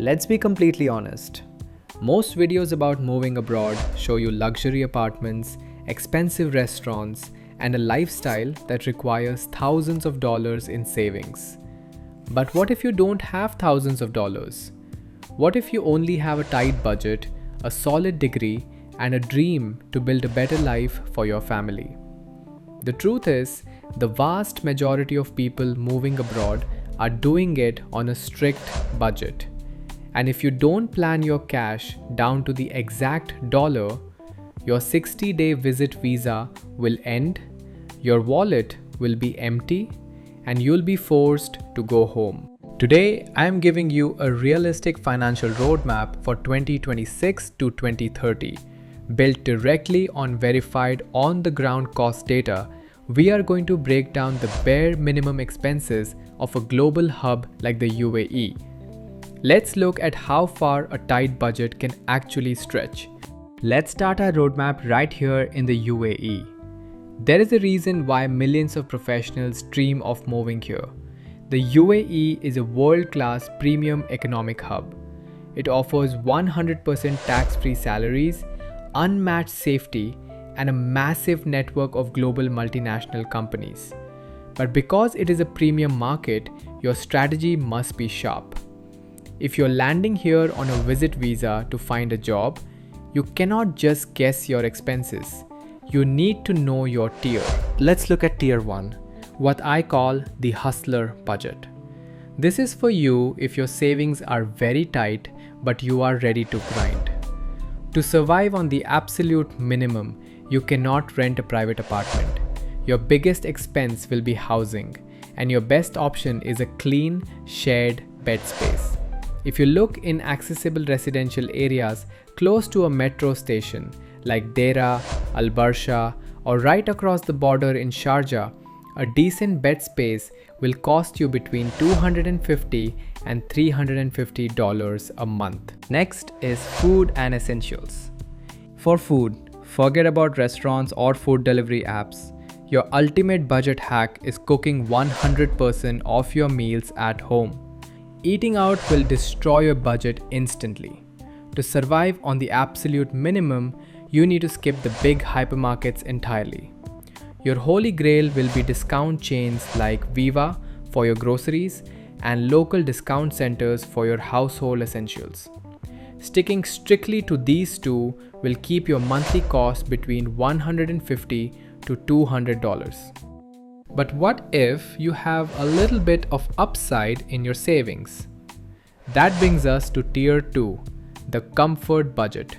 Let's be completely honest. Most videos about moving abroad show you luxury apartments, expensive restaurants, and a lifestyle that requires thousands of dollars in savings. But what if you don't have thousands of dollars? What if you only have a tight budget, a solid degree, and a dream to build a better life for your family? The truth is, the vast majority of people moving abroad are doing it on a strict budget. And if you don't plan your cash down to the exact dollar, your 60-day visit visa will end, your wallet will be empty, and you'll be forced to go home. Today, I am giving you a realistic financial roadmap for 2026 to 2030. Built directly on verified on-the-ground cost data, we are going to break down the bare minimum expenses of a global hub like the UAE. Let's look at how far a tight budget can actually stretch. Let's start our roadmap right here in the UAE. There is a reason why millions of professionals dream of moving here. The UAE is a world-class premium economic hub. It offers 100% tax-free salaries, unmatched safety, and a massive network of global multinational companies. But because it is a premium market, your strategy must be sharp. If you're landing here on a visit visa to find a job, you cannot just guess your expenses. You need to know your tier. Let's look at tier 1, what I call the hustler budget. This is for you if your savings are very tight but you are ready to grind. To survive on the absolute minimum, you cannot rent a private apartment. Your biggest expense will be housing, and your best option is a clean, shared bed space. If you look in accessible residential areas close to a metro station like Deira, Al Barsha, or right across the border in Sharjah, a decent bed space will cost you between $250 and $350 a month. Next is food and essentials. For food, forget about restaurants or food delivery apps. Your ultimate budget hack is cooking 100% of your meals at home. Eating out will destroy your budget instantly. To survive on the absolute minimum, you need to skip the big hypermarkets entirely. Your holy grail will be discount chains like Viva for your groceries and local discount centers for your household essentials. Sticking strictly to these two will keep your monthly cost between $150 to $200. But what if you have a little bit of upside in your savings? That brings us to tier 2, the comfort budget.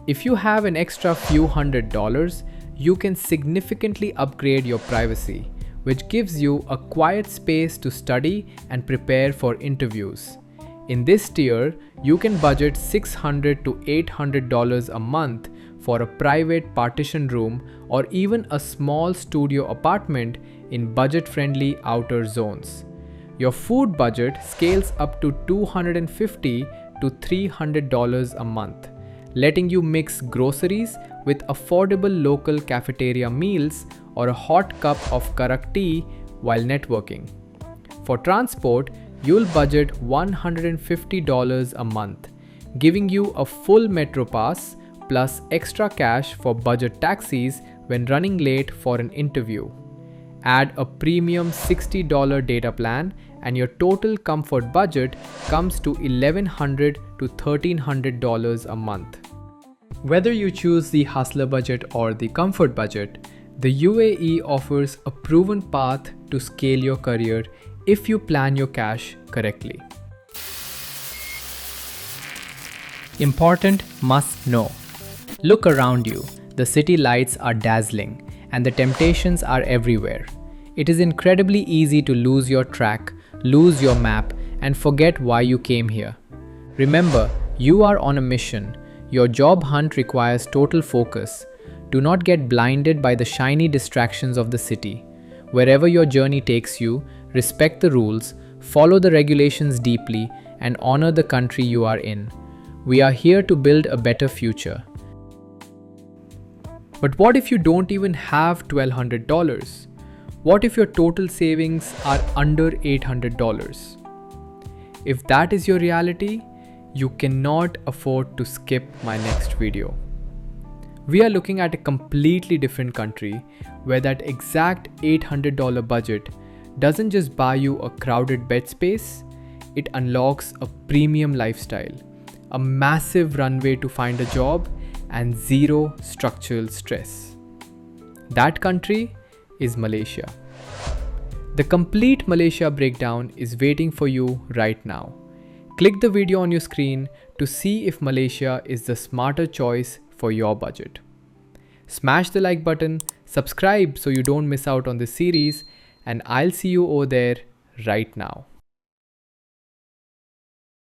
If you have an extra few $100s, you can significantly upgrade your privacy, which gives you a quiet space to study and prepare for interviews. In this tier, you can budget $600 to $800 a month for a private partition room or even a small studio apartment in budget-friendly outer zones. Your food budget scales up to $250 to $300 a month, letting you mix groceries with affordable local cafeteria meals or a hot cup of karak tea while networking. For transport, you'll budget $150 a month, giving you a full metro pass plus extra cash for budget taxis when running late for an interview. Add a premium $60 data plan and your total comfort budget comes to $1,100 to $1,300 a month. Whether you choose the hustler budget or the comfort budget, the UAE offers a proven path to scale your career if you plan your cash correctly. Important must know. Look around you. The city lights are dazzling and the temptations are everywhere. It is incredibly easy to lose your track, lose your map, and forget why you came here. Remember, you are on a mission. Your job hunt requires total focus. Do not get blinded by the shiny distractions of the city. Wherever your journey takes you, respect the rules, follow the regulations deeply, and honor the country you are in. We are here to build a better future. But what if you don't even have $1,200? What if your total savings are under $800? If that is your reality, you cannot afford to skip my next video. We are looking at a completely different country where that exact $800 budget doesn't just buy you a crowded bed space, it unlocks a premium lifestyle, a massive runway to find a job, and zero structural stress. That country is Malaysia. The complete Malaysia breakdown is waiting for you right now. Click the video on your screen to see if Malaysia is the smarter choice for your budget. Smash the like button, subscribe so you don't miss out on this series, and I'll see you over there right now.